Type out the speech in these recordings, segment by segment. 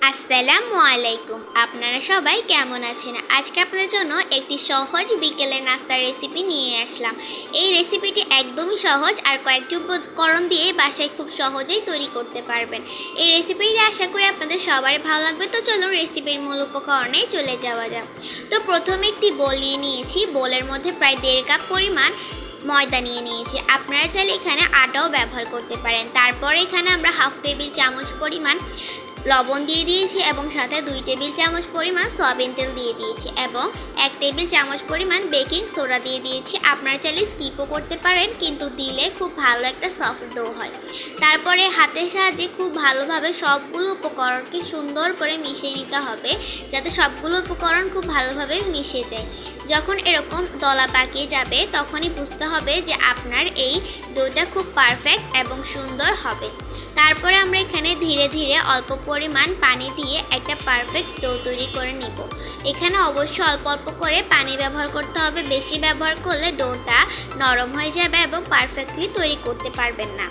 আসসালামু আলাইকুম। আপনারা সবাই কেমন আছেন? আজকে আপনাদের জন্য একটি সহজ বিকেলের নাস্তার রেসিপি নিয়ে আসলাম। এই রেসিপিটি একদমই সহজ আর কয়েকটি উপকরণ দিয়ে বাসায় খুব সহজেই তৈরি করতে পারবেন। এই রেসিপিটি আশা করি আপনাদের সবারই ভালো লাগবে। তো চলুন রেসিপির মূল উপকরণে চলে যাওয়া যাক। তো প্রথমে একটি বোল নিয়ে নিয়েছি। বোলের মধ্যে প্রায় 1.5 কাপ পরিমাণ ময়দা নিয়ে নিয়েছি। আপনারা চাইলে এখানে আটাও ব্যবহার করতে পারেন। তারপরে এখানে আমরা 1/2 টেবিল চামচ পরিমাণ লবণ দিয়ে দিয়েছি এবং সাথে 2 টেবিল চামচ পরিমাণ সয়াবিন তেল দিয়ে দিয়েছি এবং 1 টেবিল চামচ পরিমাণ বেকিং সোডা দিয়ে দিয়েছি। আপনারা চাইলে স্কিপও করতে পারেন, কিন্তু দিলে খুব ভালো একটা সফট ডো হয়। তারপরে হাতের সাহায্যে খুব ভালোভাবে সবগুলো উপকরণকে সুন্দর করে মিশিয়ে নিতে হবে, যাতে সবগুলো উপকরণ খুব ভালোভাবে মিশে যায়। যখন এরকম দলা পাকিয়ে যাবে তখনই বুঝতে হবে যে আপনার এই ডোটা খুব পারফেক্ট এবং সুন্দর হবে। তারপরে আমরা এখানে ধীরে ধীরে অল্প পরিমাণ পানি দিয়ে একটা পারফেক্ট ডো তৈরি করে নিব। এখানে অবশ্যই অল্প অল্প করে পানি ব্যবহার করতে হবে। বেশি ব্যবহার করলে ডোটা নরম হয়ে যাবে এবং পারফেক্টলি তৈরি করতে পারবেন না।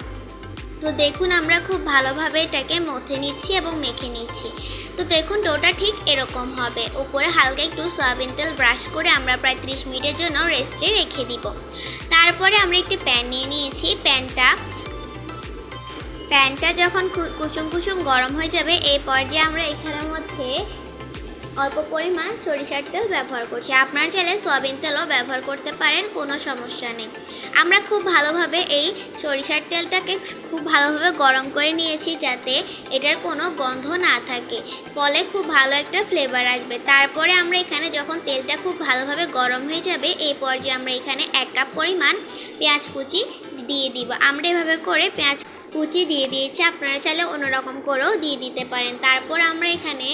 তো দেখুন আমরা খুব ভালোভাবে এটাকে মথে নিচ্ছি এবং মেখে নিচ্ছি। তো দেখুন ডোটা ঠিক এরকম হবে। উপরে হালকা একটু সয়াবিন তেল ব্রাশ করে আমরা প্রায় 30 মিনিটের জন্য রেস্টে রেখে দিব। তারপরে আমরা একটি প্যান নিয়ে নিয়েছি। প্যানটা যখন কুসুম কুসুম গরম হয়ে যাবে এই পর্যায়ে আমরা এখানের মধ্যে অল্প পরিমাণ সরিষার তেল ব্যবহার করছি। আপনারা চাইলে সয়াবিন তেলও ব্যবহার করতে পারেন, কোনো সমস্যা নেই। আমরা খুব ভালোভাবে এই সরিষার তেলটাকে খুব ভালোভাবে গরম করে নিয়েছি, যাতে এটার কোনো গন্ধ না থাকে, ফলে খুব ভালো একটা ফ্লেভার আসবে। তারপরে আমরা এখানে যখন তেলটা খুব ভালোভাবে গরম হয়ে যাবে এই পর্যায়ে আমরা এখানে 1 কাপ পরিমাণ পেঁয়াজ কুচি দিয়ে দিব। আমরা এভাবে করে পেঁয়াজ কুচি দিয়ে দিয়েছি, আপনারা চাইলে অন্যরকম করেও দিয়ে দিতে পারেন। তারপর আমরা এখানে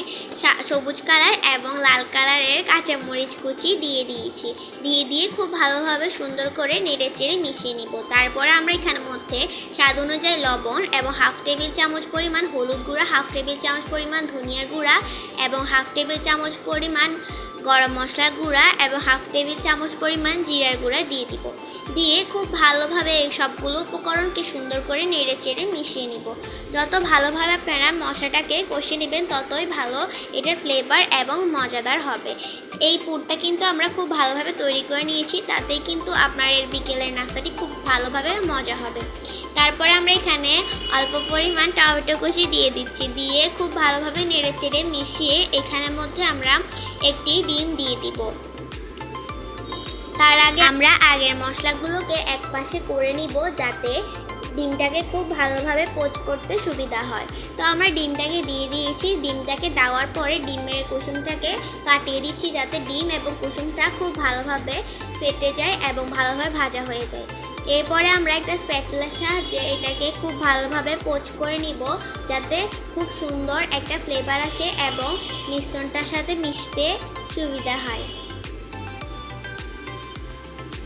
সবুজ কালার এবং লাল কালারের কাঁচামরিচ কুচি দিয়ে খুব ভালোভাবে সুন্দর করে নেড়ে চেড়ে মিশিয়ে নিব। তারপর আমরা এখানের মধ্যে স্বাদ অনুযায়ী লবণ এবং 1/2 টেবিল চামচ পরিমাণ হলুদ গুঁড়া, 1/2 টেবিল চামচ পরিমাণ ধনিয়ার গুঁড়া এবং 1/2 টেবিল চামচ পরিমাণ গরম মশলার গুঁড়া এবং 1/2 টেবিল চামচ পরিমাণ জিরার গুঁড়া দিয়ে খুব ভালোভাবে এই সবগুলো উপকরণকে সুন্দর করে নেড়ে চেড়ে মিশিয়ে নিব। যত ভালোভাবে আপনারা মশলাটাকে কষিয়ে নেবেন ততই ভালো এটার ফ্লেভার এবং মজাদার হবে। এই পুরটা কিন্তু আমরা খুব ভালোভাবে তৈরি করে নিয়েছি, তাতেই কিন্তু আপনার এর বিকেলের নাস্তাটি খুব ভালোভাবে মজা হবে। তারপরে আমরা এখানে অল্প পরিমাণ টমেটো কুচি দিয়ে দিচ্ছি। দিয়ে খুব ভালোভাবে নেড়ে চেড়ে মিশিয়ে এখানের মধ্যে আমরা একটি ডিম দিয়ে দিব। তার আগে আমরা আগের মশলাগুলোকে একপাশে করে নিব, যাতে ডিমটাকে খুব ভালোভাবে পোচ করতে সুবিধা হয়। তো আমরা ডিমটাকে দিয়ে দিয়েছি। ডিমটাকে দেওয়ার পরে ডিমের কুসুমটাকে কাটিয়ে দিচ্ছি, যাতে ডিম এবং কুসুমটা খুব ভালোভাবে ফেটে যায় এবং ভালোভাবে ভাজা হয়ে যায়। এরপরে আমরা একটা স্প্যাটুলার সাহায্যে এটাকে খুব ভালোভাবে পোচ করে নিব, যাতে খুব সুন্দর একটা ফ্লেভার আসে এবং মিশ্রণটার সাথে মিশতে সুবিধা হয়।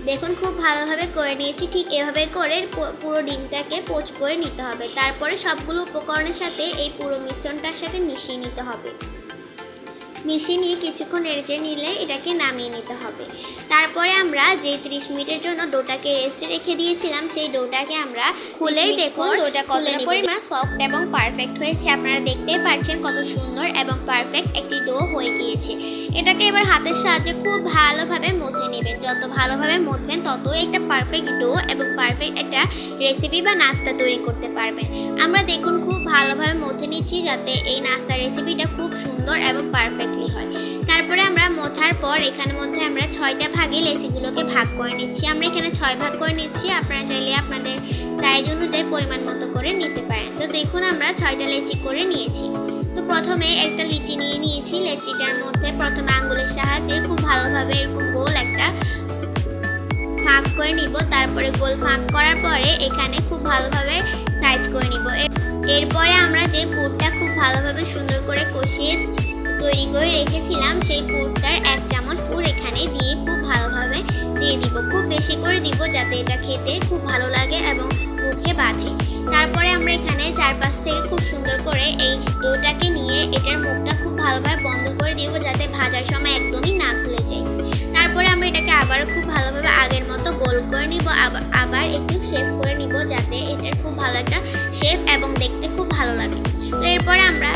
দেখুন খুব ভালোভাবে করে নিয়েছি। ঠিক এভাবে করে পুরো ডিমটাকে পোচ করে নিতে হবে। তারপরে সবগুলো উপকরণের সাথে এই পুরো মিশ্রণটার সাথে মিশিয়ে নিতে হবে। মিশিয়ে নিয়ে কিছুক্ষণ নেড়ে নিলে এটাকে নামিয়ে নিতে হবে। তারপরে আমরা যে 30 মিনিটের জন্য ডোটাকে রেস্টে রেখে দিয়েছিলাম সেই ডোটাকে আমরা খুলেই দেখুন ডোটা কতটা পরিমাণ সফট এবং পারফেক্ট হয়েছে। আপনারা দেখতেই পাচ্ছেন কত সুন্দর এবং পারফেক্ট একটি ডো হয়ে গিয়েছে। এটাকে এবার হাতের সাহায্যে খুব ভালোভাবে মথে নেবেন। যত ভালোভাবে মথবেন ততই একটা পারফেক্ট ডো এবং পারফেক্ট একটা রেসিপি বা নাস্তা তৈরি করতে পারবেন। আমরা দেখুন খুব ভালোভাবে মথে নিচ্ছি, যাতে এই নাস্তার রেসিপিটা খুব সুন্দর এবং পারফেক্টলি হয়। তারপরে আমরা মথার পর এখানের মধ্যে আমরা 6টা ভাগে লেচিগুলোকে ভাগ করে নিচ্ছি। আমরা এখানে 6 ভাগ করে নিচ্ছি। আপনারা চাইলে আপনাদের সাইজ অনুযায়ী পরিমাণ মতো করে নিতে পারেন। তো দেখুন আমরা 6টা লেচি করে নিয়েছি। তো প্রথমে একটা লিচি নিয়ে নিয়েছি। লেচিটার মধ্যে প্রথমে আঙ্গুলের সাহায্যে খুব ভালোভাবে এরকম গোল একটা ফাঁক করে নিব। তারপরে গোল ফাঁক করার পরে এখানে খুব ভালোভাবে সাইজ করে নিব। এরপরে আমরা যে পুরটা খুব ভালোভাবে সুন্দর করে কষিয়ে তৈরি করে রেখেছিলাম সেই পুরটার 1 চামচ পুর এখানে দিয়ে খুব ভালোভাবে দিয়ে দিব। খুব বেশি করে দিব, যাতে এটা খেতে খুব ভালো লাগে এবং মুখে বাঁধে। তারপরে আমরা এখানে চারপাশ থেকে খুব সুন্দর করে এই ডোটাকে নিয়ে এটার মুখটা খুব ভালোভাবে বন্ধ করে দিব, যাতে ভাজার সময় একদমই না খুলে যায়। তারপরে আমরা এটাকে আবার খুব ভালোভাবে আগের মতো গোল করে নিব, আবার একটু শেপ করে নিব, যাতে এটার খুব ভালো একটা শেপ এবং দেখতে খুব ভালো লাগে। তো এরপরে আমরা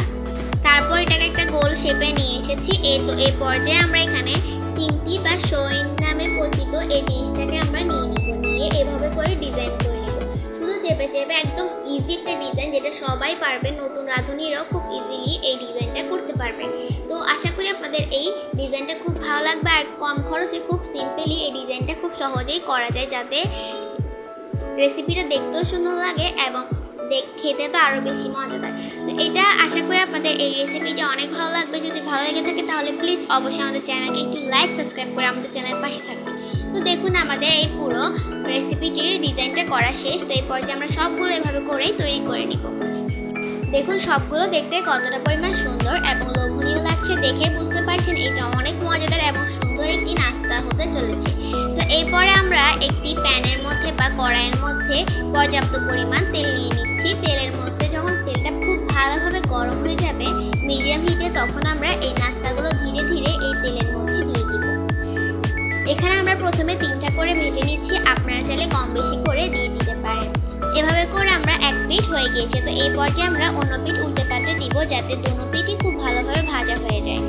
তারপর এটাকে একটা গোল শেপে নিয়ে এসেছি। এই পর্যায়ে আমরা এখানে চিমটি বা শোইন নামে পরিচিত এই জিনিসটাকে আমরা নিয়ে নিব, নিয়ে এভাবে করে ডিজাইন করে নেব। শুধু চেপে চেপে একদম ইজি একটা ডিজাইন, যেটা সবাই পারবে, নতুন রাঁধুনিরাও খুব ইজিলি এই ডিজাইনটা করতে পারবে। তো আশা করি আপনাদের এই ডিজাইনটা খুব ভালো লাগবে, আর কম খরচে খুব সিম্পলি এই ডিজাইনটা খুব সহজেই করা যায়, যাতে রেসিপিটা দেখতেও সুন্দর লাগে এবং খেতে তো আরও বেশি মজাদার। তো এটা আশা করি আপনাদের এই রেসিপিটা অনেক ভালো লাগবে। যদি ভালো লেগে থাকে তাহলে প্লিজ অবশ্যই আমাদের চ্যানেলকে একটু লাইক সাবস্ক্রাইব করে আমাদের চ্যানেলের পাশে থাকবেন। তো দেখুন আমাদের এই পুরো রেসিপিটির ডিজাইনটা করা শেষ। তো এই পর্যায়ে আমরা সবগুলো এভাবে করেই তৈরি করে নিব। দেখুন সবগুলো দেখতে কতটা পরিমাণ সুন্দর এবং লোভনীয় লাগছে, দেখে বুঝতে পারছেন এটা অনেক মজাদার এবং সুন্দর একটি নাস্তা হতে চলেছে। তো এরপরে আমরা একটি প্যানের মধ্যে বা কড়াইয়ের মধ্যে পর্যাপ্ত পরিমাণ তেল নিয়ে নিচ্ছি। তেলের মধ্যে যখন তেলটা খুব ভালোভাবে গরম হয়ে যাবে মিডিয়াম হিটে, তখন আমরা এই নাস্তাগুলো ধীরে ধীরে এই তেলের মধ্যে দিয়ে দিব। এখানে আমরা প্রথমে 3টা করে ভেজে নিচ্ছি, আপনারা চাইলে কম বেশি করে দিয়ে দিতে পারেন। এভাবে করে আমরা এক পিঠ হয়ে গিয়েছে। তো এই পর্যায়ে আমরা অন্য পিঠ উল্টে পাল্টে দিব, যাতে দুটো পিঠই খুব ভালোভাবে ভাজা হয়ে যায়।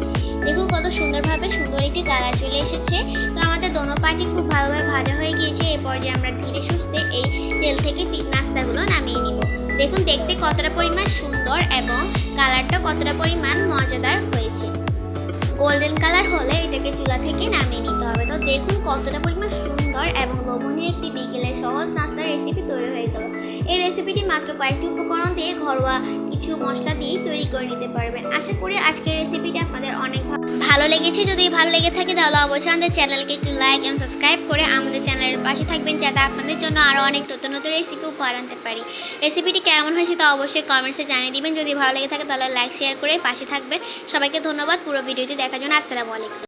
দেখুন কত সুন্দরভাবে সুন্দর একটি কালার চলে এসেছে। তো আমাদের দোনো পাটি খুব ভালোভাবে ভাজা হয়ে গিয়েছে। এই পর্যায়ে আমরা ধীরে সুস্থে এই তেল থেকে নাস্তাগুলো নামিয়ে নিব। দেখুন দেখতে কতটা পরিমাণ সুন্দর এবং কালারটা কতটা পরিমাণ মজাদার হয়েছে। গোল্ডেন কালার হলে এটাকে চুলা থেকে নামিয়ে নিতে হবে। তো দেখুন কতটা পরিমাণ সুন্দর এবং লোভনীয় একটি বিকেলের সহজ নাস্তার রেসিপি তৈরি হয়ে গেল। এই রেসিপিটি মাত্র কয়েকটি উপকরণ দিয়ে ঘরোয়া কিছু মশলা দিয়ে তৈরি করে নিতে পারবেন। আশা করি আজকের রেসিপিটি আপনাদের অনেক ভালো লেগেছে। যদি ভালো লেগে থাকে তাহলে অবশ্যই আমাদের চ্যানেলকে একটু লাইক এবং সাবস্ক্রাইব করে আমাদের চ্যানেলের পাশে থাকবেন, যাতে আপনাদের জন্য আরও অনেক নতুন নতুন রেসিপি উপহার আনতে পারি। রেসিপিটি কেমন হয়েছে তা অবশ্যই কমেন্টসে জানিয়ে দিবেন। যদি ভালো লেগে থাকে তাহলে লাইক শেয়ার করে পাশে থাকবেন। সবাইকে ধন্যবাদ পুরো ভিডিওটি দেখার জন্য। আসসালামু আলাইকুম।